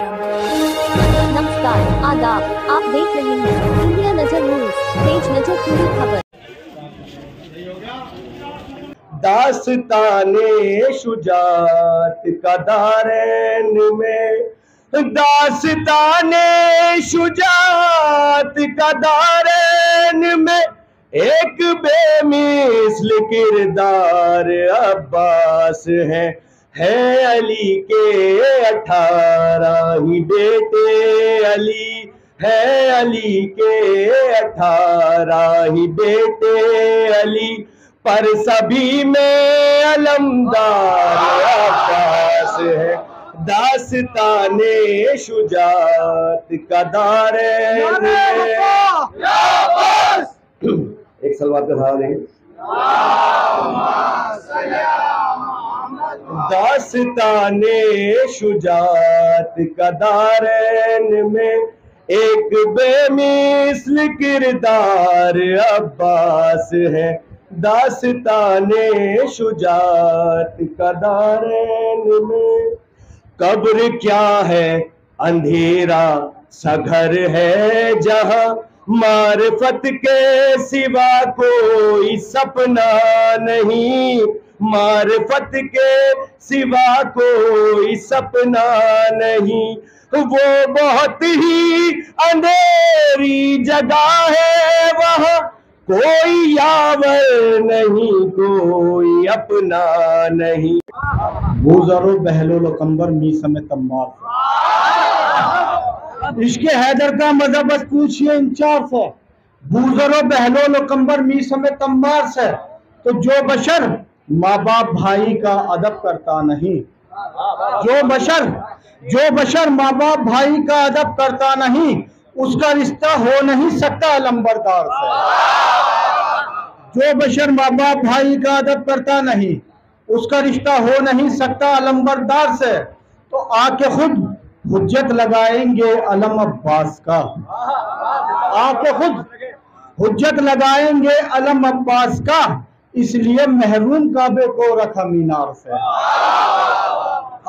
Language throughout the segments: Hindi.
नमस्कार, आदाब। आप देख रहे हैं इंडिया नजर न्यूज, तेज नजर पूरी खबर। दास्ताने शुजात का दारैन में, दास्ताने शुजात का दारैन में एक बेमिसल किरदार अब्बास है अली के 18 ही बेटे। अली है अली के 18 ही बेटे। अली पर सभी में अलमदार अब्बास है। दास्ताने शुजात का दारैन में। एक सलवात का सहारा देंगे। दास्ताने शुजात का दारैन में एक बेमिसल किरदार अब्बास है। दास्ताने शुजात का दारैन में कब्र क्या है, अंधेरा सा घर है जहां मारिफत के सिवा कोई सपना नहीं। मारिफत के सिवा कोई सपना नहीं। वो बहुत ही अंधेरी जगह है, वहाँ कोई यावर नहीं, कोई अपना नहीं। बूजरो बहलोल कंबर मीसम तम्मार इश्के हैदर का मजहब बस पूछिए इंचार से। बूजरो बहलोल कंबर मीसम तम्मार से तो जो बशर माँ बाप भाई का अदब करता नहीं, जो बशर माँ बाप भाई का अदब करता नहीं, उसका रिश्ता हो नहीं सकता अलंबरदार से। जो बशर माँ बाप भाई का अदब करता नहीं, उसका रिश्ता हो नहीं सकता अलंबरदार से। तो आके खुद हुज्जत लगाएंगे अलम अब्बास का। आके खुद हुज्जत लगाएंगे अलम अब्बास का, इसलिए महरूम काबे को रखा मीनार से।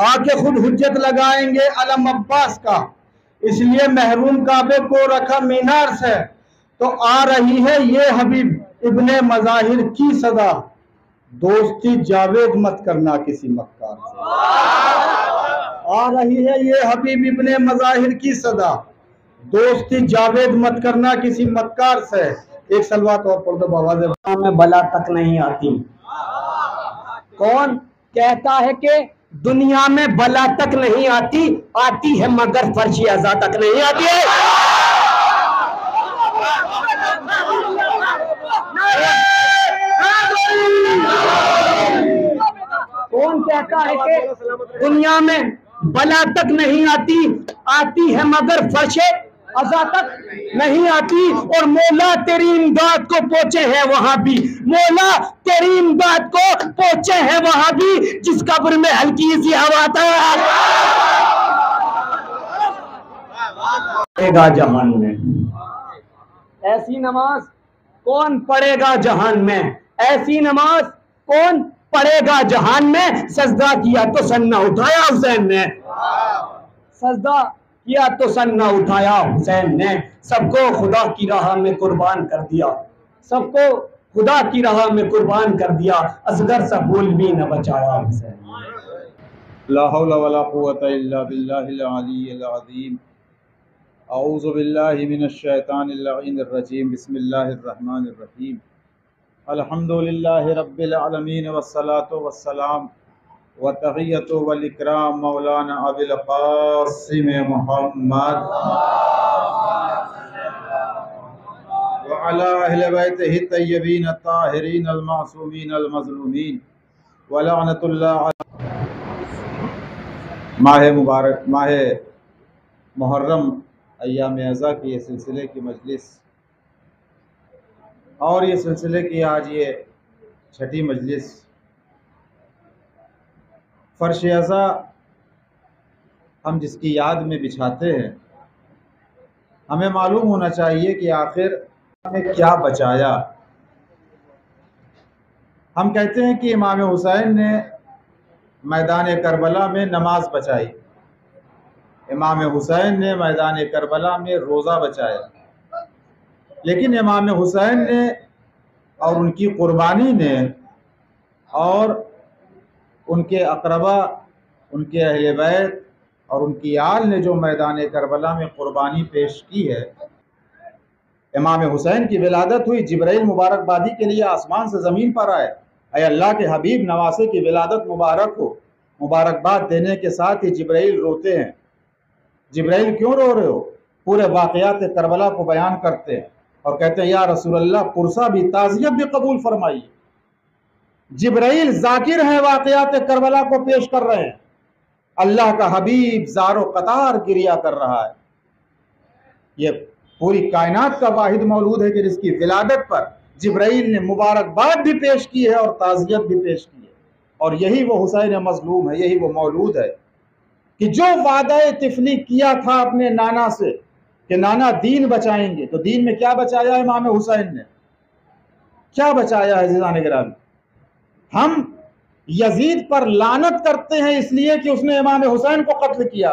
आके खुद हुज्जत लगाएंगे अलम अब्बास का, इसलिए महरूम काबे को रखा मीनार से। तो आ रही है ये हबीब इब्ने मज़ाहिर की सदा, दोस्ती जावेद मत करना किसी मक्कार से। आ रही है ये हबीब इब्ने मज़ाहिर की सदा, दोस्ती जावेद मत करना किसी मक्कार से। एक सलवात और पढ़ दो बाबा में बला तक नहीं आती। कौन कहता है कि दुनिया में बला तक नहीं आती, आती है मगर फर्श अज़ा तक नहीं आती है। कौन कहता है कि दुनिया में बला तक नहीं आती, आती है मगर फर्श अज़ा तक नहीं आती। और मौला तेरी इमदाद को पहुंचे हैं वहां भी, मौला तेरी इमदाद को पहुंचे हैं वहां भी, जिस कब्र में हल्की सी हवा पड़ेगा जहान में। ऐसी नमाज कौन पढ़ेगा जहान में, ऐसी नमाज कौन पढ़ेगा जहान में। सजदा किया तो सर न उठाया हुसैन ने, सजदा किया तो सर न उठाया हुसैन ने। सबको खुदा की राह में कुर्बान कर दिया, सबको खुदा की राह में कुर्बान कर दिया। असगर सा भूल भी न बचाया हुसैन। ला हौला वला कुव्वता इल्ला बिल्लाहिल अलिय्यिल अज़ीम। औज़ु बिल्लाहि मिनश शैतानिर लईनिर रजीम। बिस्मिल्लाहिर रहमानिर रहीम। अल्हम्दुलिल्लाहि रब्बिल आलमीन वस्सलातु वस्सलाम व तहियतु वल इकराम मौलाना अबिल क़ासिम मुहम्मद व अला अहले बैतिहि तय्यबीन ताहिरीन अल मासूमीन अल मज़लूमीन व लअनतुल्लाह। माह मुबारक, माह मुहर्रम अय्याम अज़ा की ये सिलसिले की मजलिस, और ये सिलसिले की आज ये छठी मजलिस। फर्श अज़ा हम जिसकी याद में बिछाते हैं, हमें मालूम होना चाहिए कि आखिर हमें क्या बचाया। हम कहते हैं कि इमाम हुसैन ने मैदान करबला में नमाज बचाई, इमाम हुसैन ने मैदान करबला में रोज़ा बचाया, लेकिन इमाम हुसैन ने और उनकी कुर्बानी ने और उनके अकरबा, उनके अहले बैत और उनकी आल ने जो मैदान करबला में कुर्बानी पेश की है, इमाम हुसैन की विलादत हुई, जिब्राइल मुबारकबादी के लिए आसमान से ज़मीन पर आए, ऐ अल्लाह के हबीब नवासे की विलादत मुबारक हो। मुबारकबाद देने के साथ ही जिब्राइल रोते हैं। जिब्राइल क्यों रो रहे हो? पूरे वाक़यात करबला को बयान करते हैं और कहते हैं या रसूलल्लाह पुरसा भी, ताज़ियत भी कबूल फरमाइए। जिब्राइल जाकिर हैं, वाक़यात करबला को पेश कर रहे हैं। अल्लाह का हबीब ज़ारो कतार गिरिया कर रहा है। ये पूरी कायनात का वाहिद मौलूद है कि जिसकी विलादत पर जिब्राइल ने मुबारकबाद भी पेश की है और ताज़ियत भी पेश की है। और यही वो हुसैन मज़लूम है, यही वो मौलूद है कि जो वादा तिफली किया था अपने नाना से कि नाना दीन बचाएंगे, तो दीन में क्या बचाया है इमाम हुसैन ने? क्या बचाया है ज़िदान गिरामी? हम यजीद पर लानत करते हैं इसलिए कि उसने इमाम हुसैन को कत्ल किया।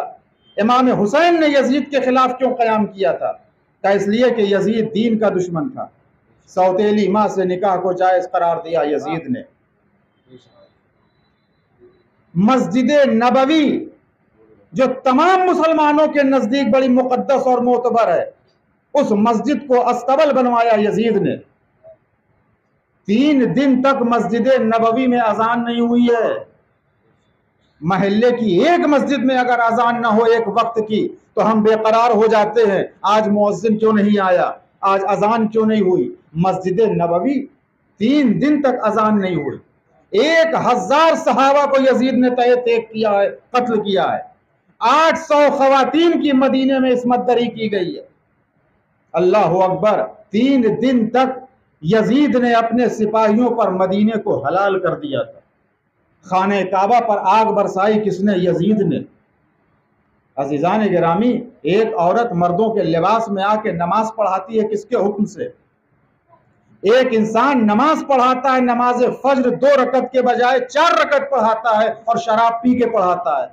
इमाम हुसैन ने यजीद के खिलाफ क्यों क़याम किया था? क्या इसलिए कि यजीद दीन का दुश्मन था? सौतेली माँ से निकाह को जायज़ करार दिया यजीद ने। मस्जिद नबवी जो तमाम मुसलमानों के नज़दीक बड़ी मुक़द्दस और मोतबर है, उस मस्जिद को अस्तबल बनवाया यजीद ने। 3 दिन तक मस्जिद नबवी में अजान नहीं हुई है। महल्ले की एक मस्जिद में अगर अजान ना हो एक वक्त की तो हम बेकरार हो जाते हैं, आज मुअज्जिन क्यों नहीं आया, आज अजान क्यों नहीं हुई। मस्जिद नबवी 3 दिन तक अजान नहीं हुई। 1000 सहाबा को यजीद ने तय किया है, कत्ल किया है। 800 खवातीन की मदीने में इस्मत दरी की गई है। अल्लाह अकबर। 3 दिन तक यजीद ने अपने सिपाहियों पर मदीने को हलाल कर दिया था। खाने काबा पर आग बरसाई किसने? यजीद ने। अजीजान गिरामी, एक औरत मर्दों के लिबास में आके नमाज पढ़ाती है, किसके हुक्म से? एक इंसान नमाज पढ़ाता है, नमाज फज्र 2 रकत के बजाय 4 रकत पढ़ाता है और शराब पी के पढ़ाता है।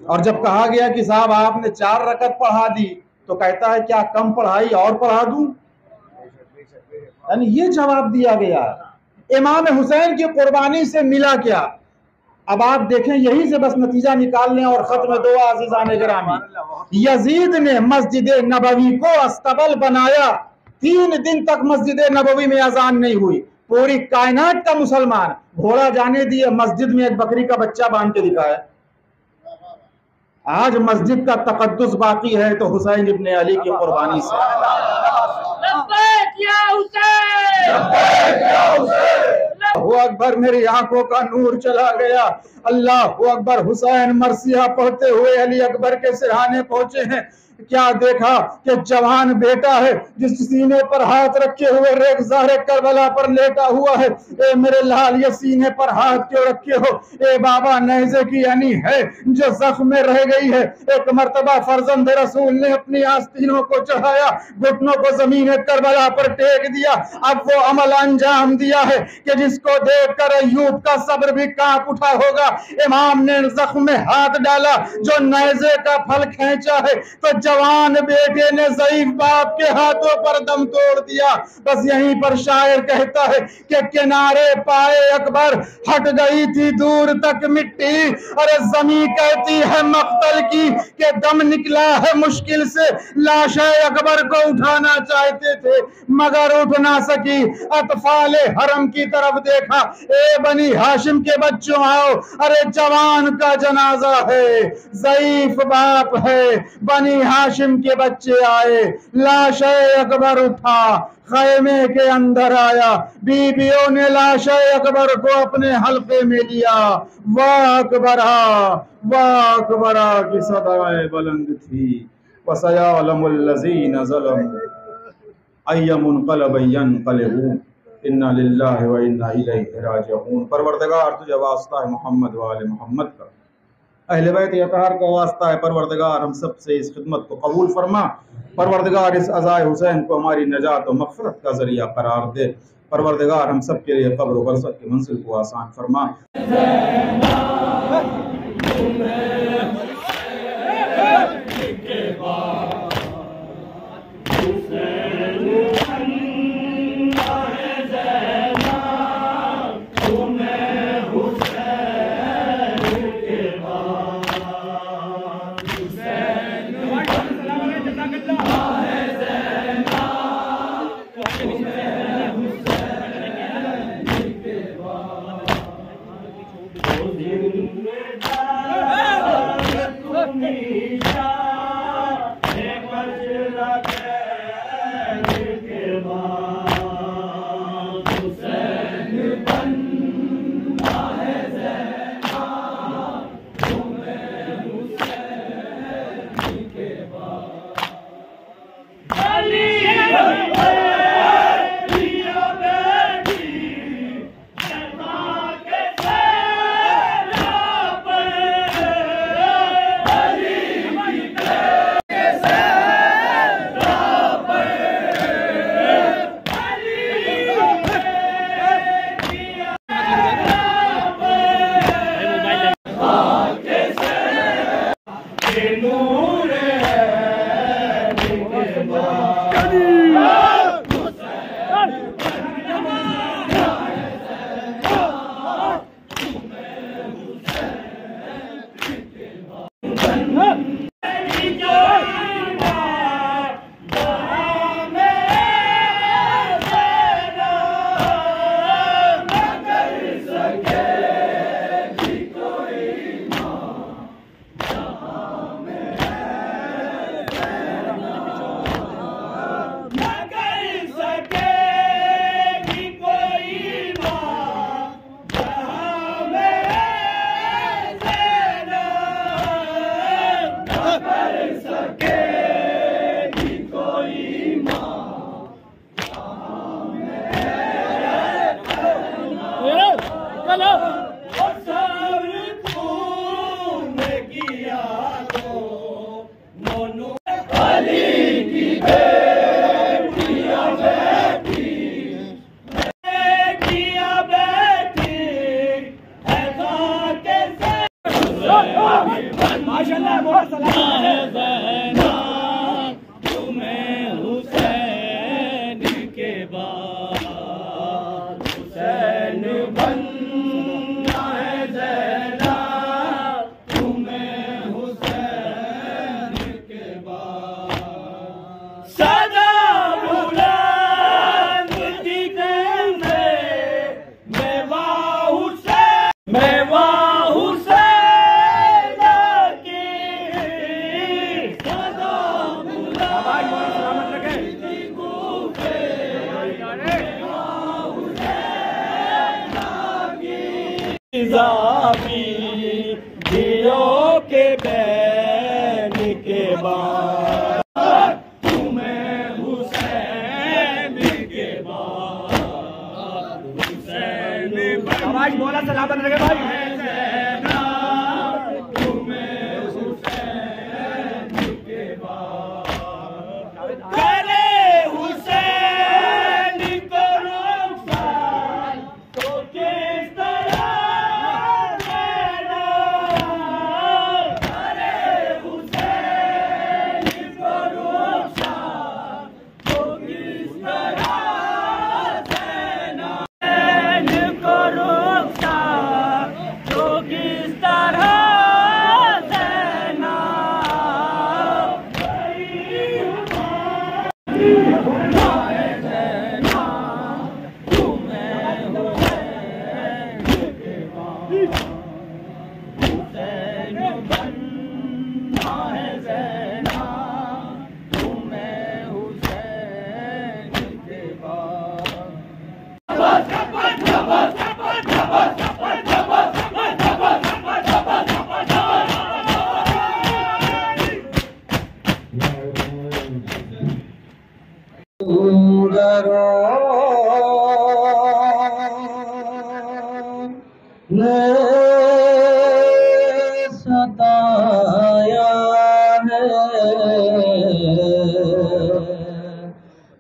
और जब कहा गया कि साहब आपने 4 रकत पढ़ा दी तो कहता है क्या कम पढ़ाई और पढ़ा दूं? यानी ये जवाब दिया गया। इमाम हुसैन की कुर्बानी से मिला क्या? अब आप देखें, यही से बस नतीजा निकाल लें और खत्म दुआ अज़ीज़ान गिरामी। यजीद ने मस्जिद नबवी को अस्तबल बनाया। 3 दिन तक मस्जिद नबवी में अजान नहीं हुई। पूरी कायनात का मुसलमान घोड़ा जाने दिए, मस्जिद में एक बकरी का बच्चा बांध के दिखाया। आज मस्जिद का तकद्दुस बाकी है तो हुसैन इब्ने अली की कुर्बानी से। अल्लाहु अकबर, मेरी आंखों का नूर चला गया। अल्लाहु अकबर। हुसैन मरसिया पढ़ते हुए अली अकबर के सिरहाने पहुंचे हैं। क्या देखा कि जवान बेटा है जिस सीने पर हाथ रखे हुए रेगज़ारे करबला पर लेटा हुआ है। ए मेरे लाल, ये सीने पर हाथ क्यों रखे हो? ए बाबा, नेज़े की यानी है जो जख्म में रह गई है। एक मर्तबा फर्जंद रसूल ने अपनी आस्तीनों को चढ़ाया, घुटनों को जमीन करबला पर टेक दिया। अब वो अमल अंजाम दिया है कि जिसको देखकर अय्यूब का सब्र भी कांप उठा होगा। इमाम ने जख्म में हाथ डाला, जो नेज़े का फल खींचा है, तो जवान बेटे ने ज़ईफ बाप के हाथों पर दम तोड़ दिया। बस यहीं पर शायर कहता है कि किनारे पाए अकबर हट गई थी दूर तक मिट्टी। अरे ज़मीं कहती है मख्तल की कि दम निकला है मुश्किल से। लाशे अकबर को उठाना चाहते थे मगर उठ ना सकी। अतफाले हरम की तरफ देखा, ए बनी हाशिम के बच्चों आओ। अरे जवान का जनाजा है, ज़ईफ बाप है। बनी हाशिम के बच्चे आए, लाशे अकबर उठा, खैमे के अंदर आया। बीबियों ने लाशे अकबर को अपने हल्के में लिया। वाह अकबरा, वाह अकबरा की सदाएं बुलंद थी। वसयअलमुल लज़ीना ज़लमू अय्य मुनक़लबिन यनक़लिबून इन्ना लिल्लाहि व इन्ना इलैहि राजिऊन। परवरदिगार, तुझे वास्ता है मोहम्मद व आले मोहम्मद का, अहले बैत अतहार का वास्ता है। परवरदिगार, हम सब से इस खिदमत को कबूल फरमा। परवरदिगार, इस अज़ाए हुसैन को हमारी नजात और मग़फ़िरत का ज़रिया करार दे। परवरदिगार, हम सब के लिए क़ब्र व बरज़ख़ की मंज़िल को आसान फरमा। नूर है निगहबान। धियो के बैन के बाद तुम्हें हुसैन के बाद हुसैन आवाज बोला सलामत रखे भाई। सताया है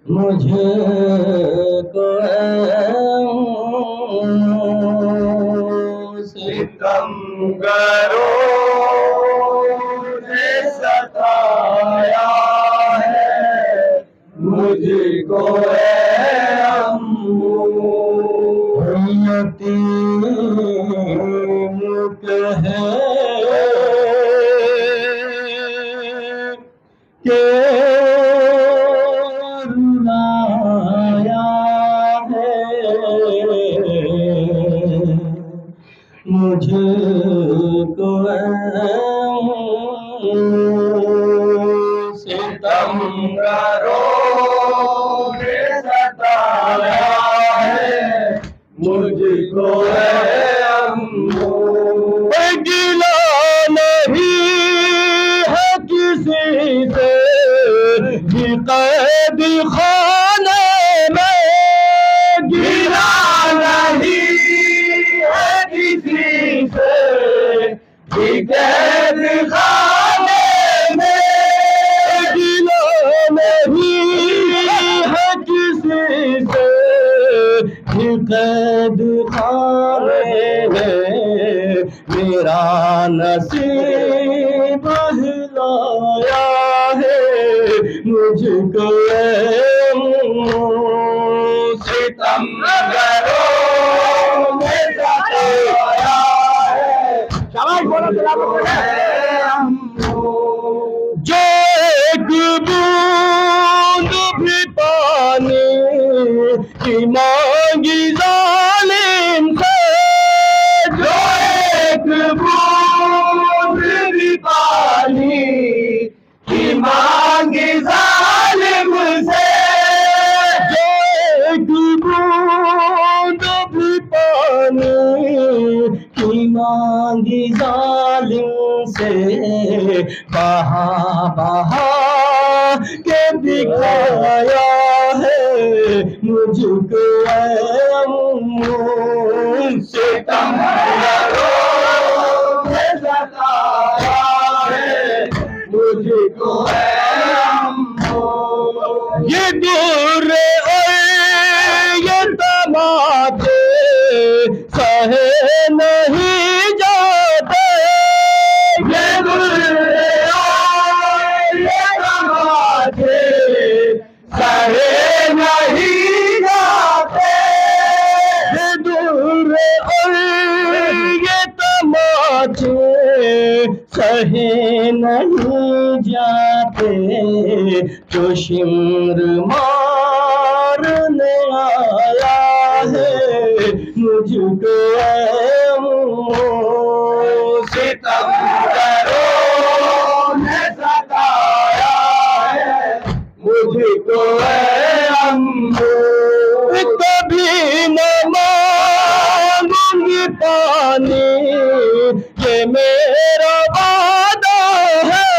मुझे को सितमगरों ने सताया है मुझको के रुलाया है मुझे को सितमगरों ने सताया है मुझको गिला नहीं है किसी से भी कैद खाने में गिला नहीं है किसी से भी कैद खाने में गिला नहीं है किसी से भी कैद खाने में मेरा नसीब है मुझको सितमगरों में सताया है। शाबाश बोलो जो एक बूंद भी पानी की मांगी जालिम से, जो एक बूंद भी पानी की मांगी जालिम से, जो एक बूंद भी पानी की मांगी जालिम से, बहा बहा के दिखाया है मुझको सितमगरों में सताया है मुझको ये दूर ये तमाचे सहे नहीं जाते, ये दूर ये तमाचे सहे नहीं जाते, ये दूर ये तमाचे सहे नहीं जाते, जो शिमर मारने आया है मुझको सितमगरों ने सताया है मुझको कभी न मांगूंगी पानी ये मेरा वादा है,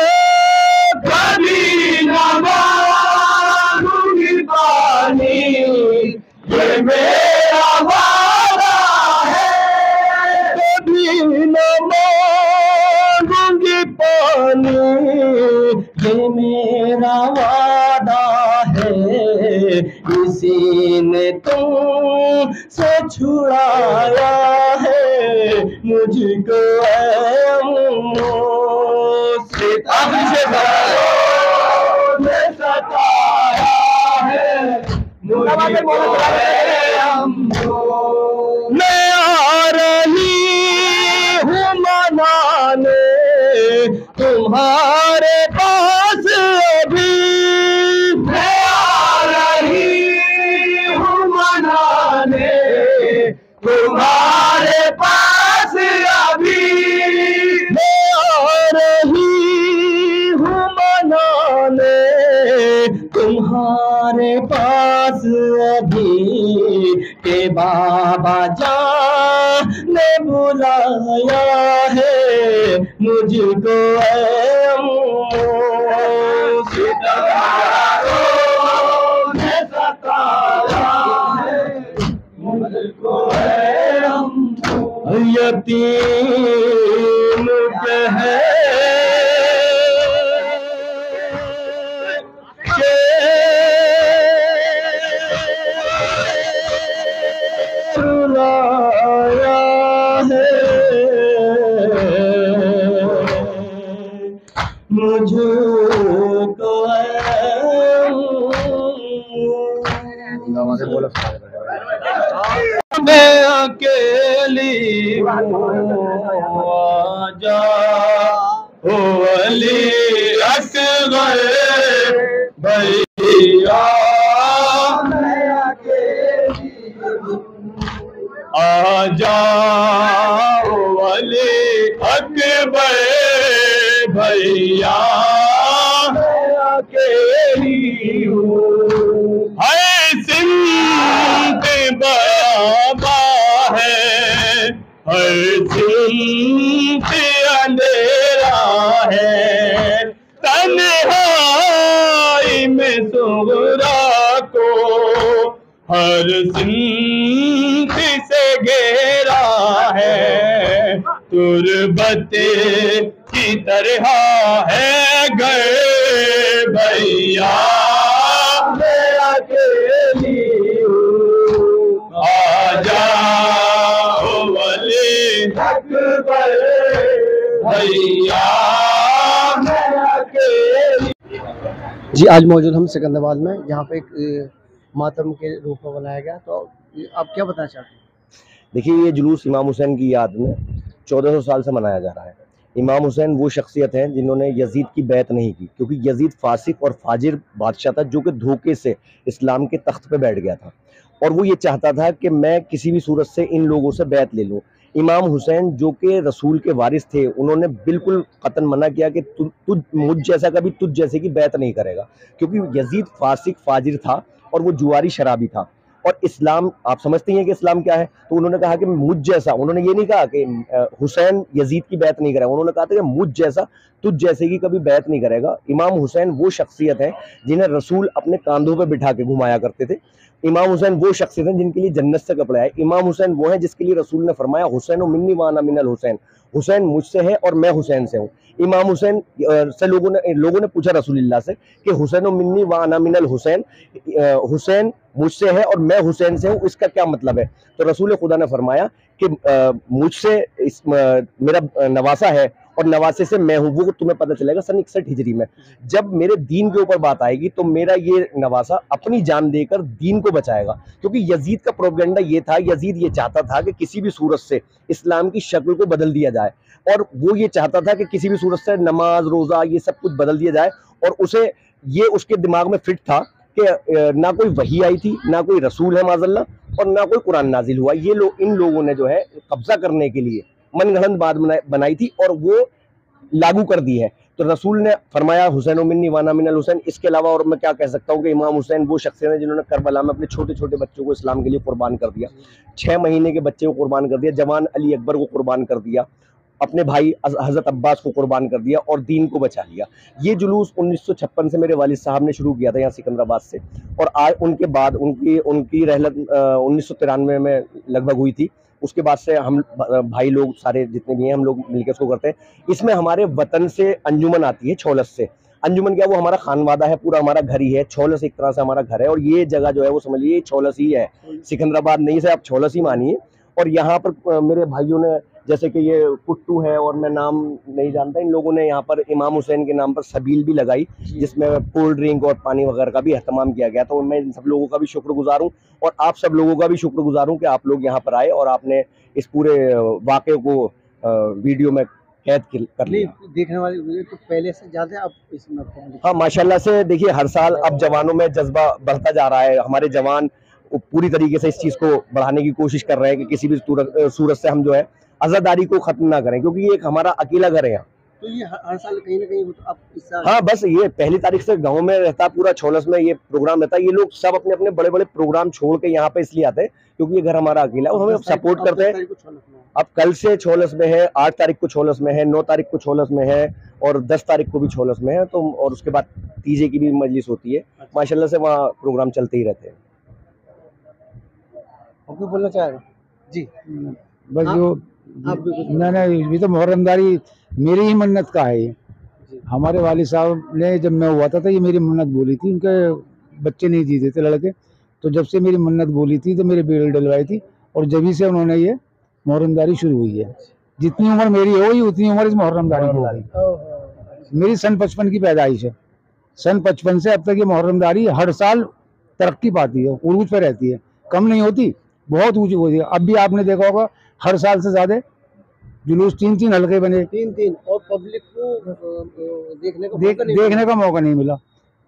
कभी न मांगूंगी पानी ये मेरा वादा है, कभी न मांगूंगी पानी ये मेरा वादा है, इसी ने तुम से छुड़ाया है मुझको सितमगरों में सताया है मुझको। मैं आ रही हूँ मनाने तुम्हारे पास अभी, मैं आ रही हूँ मनाने तुम्हारे पास अभी, मैं आ रही हूँ मनाने तुम्हारे पास अभी, के बाबा जान ने बुलाया है मुझको सितमगरों ने सताया है मुझको यतीम है रुलाया है मुझको मैं अकेली आजा ओ अली असगर भैया, मैं अकेली आजा ओ अली अकबर भैया, मैं अकेली हूँ है सिंध बाबा है, हर सिंध अंधेरा है, तन्हाई में सुगरा को हर सिंध से घेरा है, तुरबते की तरह है घर भैया, मैं अकेली हूँ आजा ओ वली अकबर भैया, मैं अकेली। जी, आज मौजूद हम सिकंदराबाद में, जहाँ पे एक मातम के रूप में बनाया गया। तो आप क्या बताना चाहते हैं? देखिए, ये जुलूस इमाम हुसैन की याद में 1400 साल से मनाया जा रहा है। इमाम हुसैन वो शख्सियत हैं जिन्होंने यजीद की बैत नहीं की, क्योंकि यजीद फासिक और फाजिर बादशाह था जो कि धोखे से इस्लाम के तख्त पे बैठ गया था, और वो ये चाहता था कि मैं किसी भी सूरत से इन लोगों से बैत ले लूँ। इमाम हुसैन जो कि रसूल के वारिस थे, उन्होंने बिल्कुल कतन मना किया कि तुझ मुझ जैसा कभी तुझ जैसे की बैत नहीं करेगा, क्योंकि यजीद फासिक फाजिर था और वो जुआरी शराबी था। और इस्लाम, आप समझते हैं कि इस्लाम क्या है, तो उन्होंने कहा कि मुझ जैसा, उन्होंने ये नहीं कहा कि हुसैन यजीद की बैत नहीं करेगा, उन्होंने कहा था कि मुझ जैसा तुझ जैसे की कभी बैत नहीं करेगा। इमाम हुसैन वो शख्सियत है जिन्हें रसूल अपने कांधों पे बिठा के घुमाया करते थे। इमाम हुसैन वो शख्सियत है जिनके लिए जन्नत से कपड़ा है। इमाम हुसैन वो है जिसके लिए रसूल ने फरमाया, हुसैन मिन्नी वाना मिनल हुसैन, हुसैन मुझसे है और मैं हुसैन से हूँ। इमाम हुसैन से लोगों ने पूछा रसूलुल्लाह से कि हुसैन मिन्नी वाना मिनल हुसैन, हुसैन मुझसे है और मैं हुसैन से हूँ, इसका क्या मतलब है? तो रसूल खुदा ने फरमाया कि मुझसे मेरा नवासा है और नवासे से मैं हूँ, वो तुम्हें पता चलेगा सन 61 हिजरी में। जब मेरे दीन के ऊपर बात आएगी तो मेरा ये नवासा अपनी जान देकर दीन को बचाएगा, क्योंकि यजीद का प्रोपेगेंडा ये था, यजीद ये चाहता था कि किसी भी सूरत से इस्लाम की शक्ल को बदल दिया जाए, और वो ये चाहता था कि किसी भी सूरत से नमाज रोजा ये सब कुछ बदल दिया जाए, और उसे ये उसके दिमाग में फिट था कि ना कोई वही आई थी, ना कोई रसूल है माज़अल्लाह, और ना कोई कुरान नाजिल हुआ। ये इन लोगों ने जो है कब्जा करने के लिए मनगढ़ंत बात बनाई थी और वो लागू कर दी है। तो रसूल ने फरमाया हुसैन मिन्नी वाना मिनल हुसैन। इसके अलावा और मैं क्या कह सकता हूँ कि इमाम हुसैन वो शख्स हैं जिन्होंने करबला में अपने छोटे छोटे बच्चों को इस्लाम के लिए कुर्बान कर दिया, 6 महीने के बच्चे को कुर्बान कर दिया, जवान अली अकबर को कुर्बान कर दिया, अपने भाई हजरत अब्बास को कुर्बान कर दिया और दीन को बचा लिया। ये जुलूस 1956 से मेरे वालिद साहब ने शुरू किया था यहाँ सिकंदराबाद से, और आज उनके बाद उनकी रहलत 1993 में लगभग हुई थी। उसके बाद से हम भाई लोग सारे जितने भी हैं हम लोग मिलकर इसको करते हैं। इसमें हमारे वतन से अंजुमन आती है, छौलस से। अंजुमन क्या, वो हमारा खानवादा है, पूरा हमारा घर ही है। छौलस एक तरह से हमारा घर है, और ये जगह जो है वो समझिए छौलस ही है, सिकंदराबाद नहीं से आप छौलस ही मानिए। और यहाँ पर मेरे भाइयों ने, जैसे कि ये कुट्टू है और मैं नाम नहीं जानता, इन लोगों ने यहाँ पर इमाम हुसैन के नाम पर सबील भी लगाई, जिसमें कोल्ड ड्रिंक और पानी वगैरह का भी एहतमाम किया गया। तो मैं इन सब लोगों का भी शुक्रगुजार हूँ, और आप सब लोगों का भी शुक्रगुजार हूँ कि आप लोग यहाँ पर आए और आपने इस पूरे वाक़े को वीडियो में कैद कर लिया। देखने वाले तो पहले से ज्यादा अब इसमें, हाँ माशाल्लाह से, देखिए हर साल अब जवानों में जज्बा बढ़ता जा रहा है। हमारे जवान पूरी तरीके से इस चीज़ को बढ़ाने की कोशिश कर रहे हैं कि किसी भी सूरत से हम जो है आज़ादारी को ख़त्म ना करें, क्योंकि ये एक हमारा अकेला घर है यहाँ। तो ये हर साल कहीं ना कहीं अब इस साल, हाँ बस ये 1 तारीख से गांव में रहता, पूरा छौलस में ये प्रोग्राम रहता है। ये लोग सब अपने अपने बड़े बड़े प्रोग्राम छोड़ के यहाँ पे इसलिए आते हैं क्योंकि ये घर हमारा अकेला है और हमें सपोर्ट करते हैं। अब कल से छौलस में है, 8 तारीख को छौलस में है, 9 तारीख को छौलस में है, और 10 तारीख को भी छौलस में है। तो और उसके बाद तीजे की भी मजलिस होती है। माशाल्लाह से वहाँ प्रोग्राम चलते ही रहते हैं। आपको बोलना चाह रहे जी? बस जो नहीं, ये तो मुहर्रमदारी मेरी ही मन्नत का है। ये हमारे वालिद साहब ने, जब मैं हुआ था ये मेरी मन्नत बोली थी, उनके बच्चे नहीं जीते थे लड़के, तो जब से मेरी मन्नत बोली थी तो मेरी बेल डलवाई थी, और जब से उन्होंने ये मुहर्रमदारी शुरू हुई है। जितनी उम्र मेरी हो उतनी उम्र इस मुहर्रमदारी की हो गई। मेरी सन 55 की पैदाइश है। सन 55 से अब तक ये मुहर्रमदारी हर साल तरक्की पाती है, उरूज पे रहती है, कम नहीं होती, बहुत ऊंची होती है। अब भी आपने देखा होगा हर साल से ज्यादा जुलूस, 3-3 हल्के बने, 3-3, और पब्लिक को देखने का मौका नहीं मिला।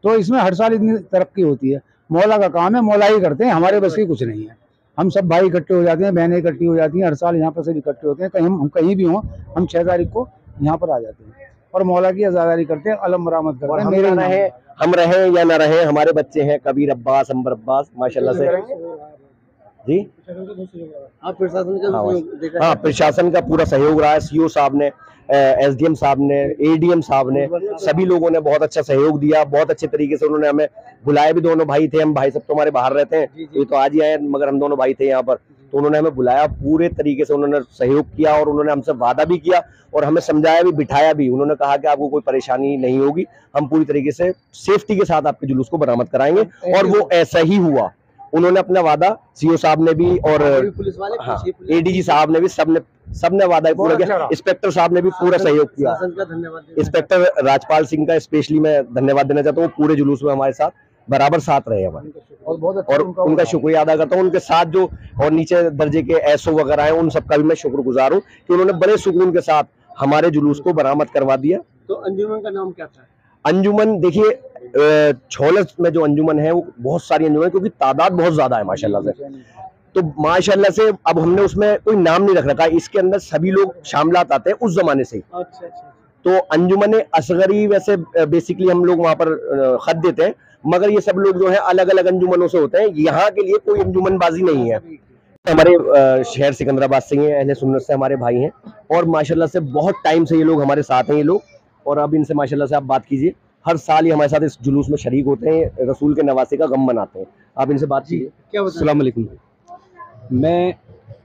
तो इसमें हर साल इतनी तरक्की होती है। मौला का काम है, मौला ही करते हैं, हमारे बस की कुछ नहीं है। हम सब भाई इकट्ठे हो जाते हैं, बहनें इकट्ठी हो जाती हैं, हर साल यहाँ पर सब इकट्ठे होते हैं। हम कहीं भी हों, हम 6 तारीख को यहाँ पर आ जाते हैं और मौला की आज़ादारी करते हैं, अलम बरामद करते हैं। हम रहे या ना रहे, हमारे बच्चे हैं कबीर अब्बास, अंबर अब्बास, माशाल्लाह से जी। हाँ, प्रशासन का पूरा सहयोग रहा है। सीओ साहब ने, एसडीएम साहब ने, एडीएम साहब ने, सभी लोगों ने बहुत अच्छा सहयोग दिया। बहुत अच्छे तरीके से उन्होंने हमें बुलाया भी। दोनों भाई थे, हम भाई सब तो हमारे बाहर रहते हैं, ये तो आज ही आए, मगर हम दोनों भाई थे यहाँ पर, तो उन्होंने हमें बुलाया, पूरे तरीके से उन्होंने सहयोग किया और उन्होंने हमसे वादा भी किया और हमें समझाया भी, बिठाया भी। उन्होंने कहा कि आपको कोई परेशानी नहीं होगी, हम पूरी तरीके से सेफ्टी के साथ आपके जुलूस को बरामद कराएंगे, और वो ऐसा ही हुआ। उन्होंने अपना वादा सीओ साहब ने भी और पुलिस वाले हाँ एडीजी साहब ने भी सबने वादा पूरा किया। इंस्पेक्टर साहब ने भी पूरा सहयोग किया। शासन का धन्यवाद। इंस्पेक्टर राजपाल सिंह का स्पेशली मैं धन्यवाद देना चाहता हूँ। पूरे जुलूस में हमारे साथ बराबर साथ रहे हमारे, और बहुत अच्छा और उनका शुक्रिया अदा करता हूँ। उनके साथ जो और नीचे दर्जे के एसओ वगैरह हैं उन सबका भी मैं शुक्रगुजार हूँ कि उन्होंने बड़े सुकून के साथ हमारे जुलूस को बरामद करवा दिया। तो अंजुमन का नाम क्या था? अंजुमन देखिए छोलस में जो अंजुमन है वो बहुत सारी अंजुमन है, क्योंकि तादाद बहुत ज्यादा है माशाल्लाह से। तो माशाल्लाह से अब हमने उसमें कोई नाम नहीं रख रखा, इसके अंदर सभी लोग शामिलात आते हैं उस जमाने से। अच्छा। तो अंजुमन असगरी वैसे बेसिकली हम लोग वहां पर खत देते हैं, मगर ये सब लोग जो है अलग अलग अंजुमनों से होते हैं। यहाँ के लिए कोई अंजुमनबाजी नहीं है। हमारे शहर सिकंदराबाद से हैं, अहले सुन्नत से हमारे भाई हैं, और माशाल्लाह से बहुत टाइम से ये लोग हमारे साथ हैं ये लोग। और अब इनसे माशाल्लाह से आप बात कीजिए, हर साल ये हमारे साथ इस जुलूस में शरीक होते हैं, रसूल के नवासे का गम मनाते हैं। आप इनसे बात कीजिए। क्या अस्सलाम वालेकुम। मैं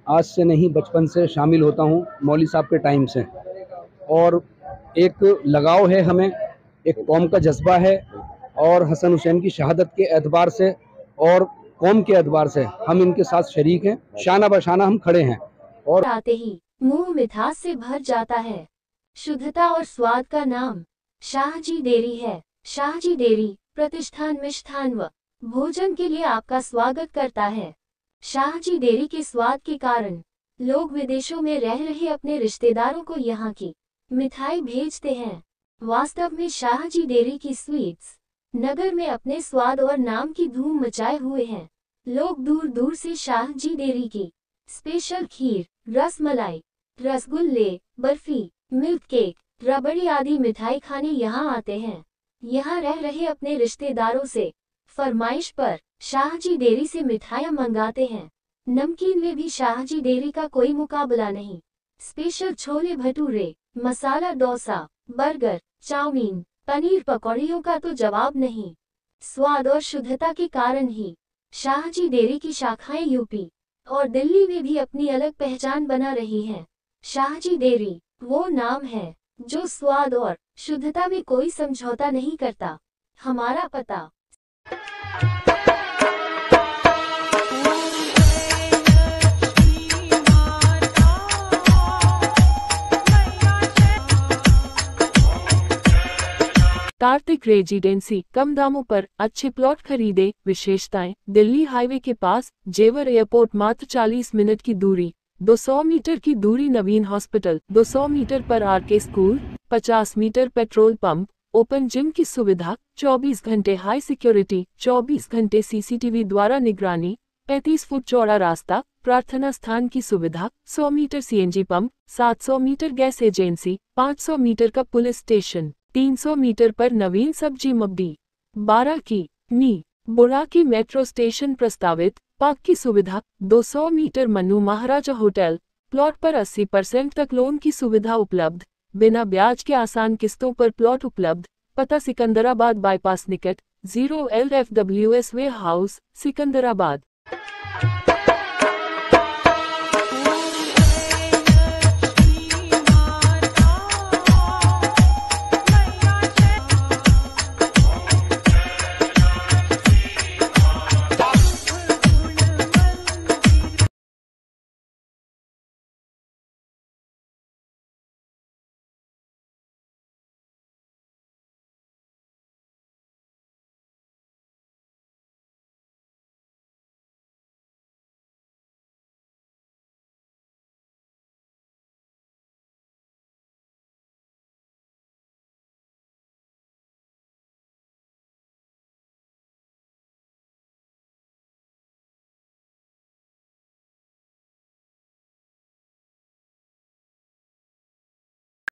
आज से नहीं बचपन से शामिल होता हूँ मौली साहब के टाइम से, और एक लगाव है हमें, एक कौम का जज्बा है, और हसन हुसैन की शहादत के एतबार से और कौम के एतबार से हम इनके साथ शरीक हैं, शाना बशाना हम खड़े हैं। और आते ही मुंह मिठास से भर जाता है। शुद्धता और स्वाद का नाम शाहजी डेयरी है। शाहजी डेयरी प्रतिष्ठान मिष्ठान व भोजन के लिए आपका स्वागत करता है। शाहजी डेयरी के स्वाद के कारण लोग विदेशों में रह रहे अपने रिश्तेदारों को यहाँ की मिठाई भेजते हैं। वास्तव में शाहजी डेयरी की स्वीट्स नगर में अपने स्वाद और नाम की धूम मचाए हुए हैं। लोग दूर दूर से शाहजी डेयरी की स्पेशल खीर, रसमलाई, रसगुल्ले, बर्फी, मिल्क केक, रबड़ी आदि मिठाई खाने यहाँ आते हैं। यहाँ रह रहे अपने रिश्तेदारों से फरमाइश पर शाहजी डेयरी से मिठाइयाँ मंगाते हैं। नमकीन में भी शाहजी डेयरी का कोई मुकाबला नहीं। Special chole bhature, masala dosa, burger, chowmein, paneer पकौड़ियों का तो जवाब नहीं। स्वाद और शुद्धता के कारण ही शाहजी डेयरी की शाखाएं यूपी और दिल्ली में भी अपनी अलग पहचान बना रही हैं। शाहजी डेयरी वो नाम है जो स्वाद और शुद्धता में कोई समझौता नहीं करता। हमारा पता कार्तिक रेजिडेंसी, कम दामों पर अच्छे प्लॉट खरीदे। विशेषताएं: दिल्ली हाईवे के पास, जेवर एयरपोर्ट मात्र 40 मिनट की दूरी, 200 मीटर की दूरी नवीन हॉस्पिटल, 200 मीटर पर RK school, 50 metre petrol pump, open gym की सुविधा, 24 घंटे हाई सिक्योरिटी, 24 घंटे सीसीटीवी द्वारा निगरानी, 35 फुट चौड़ा रास्ता, प्रार्थना स्थान की सुविधा, 100 metre CNG pump, 700 metre gas agency, 500 metre का पुलिस स्टेशन, 300 मीटर पर नवीन सब्जी मंडी, 12 की नी बुरा की मेट्रो स्टेशन प्रस्तावित, पार्क की सुविधा, 200 मीटर मन्नू महाराजा होटल, प्लॉट पर 80% तक लोन की सुविधा उपलब्ध, बिना ब्याज के आसान किस्तों पर प्लॉट उपलब्ध। पता सिकंदराबाद बाईपास निकट, 0 LFWS वे हाउस, सिकंदराबाद।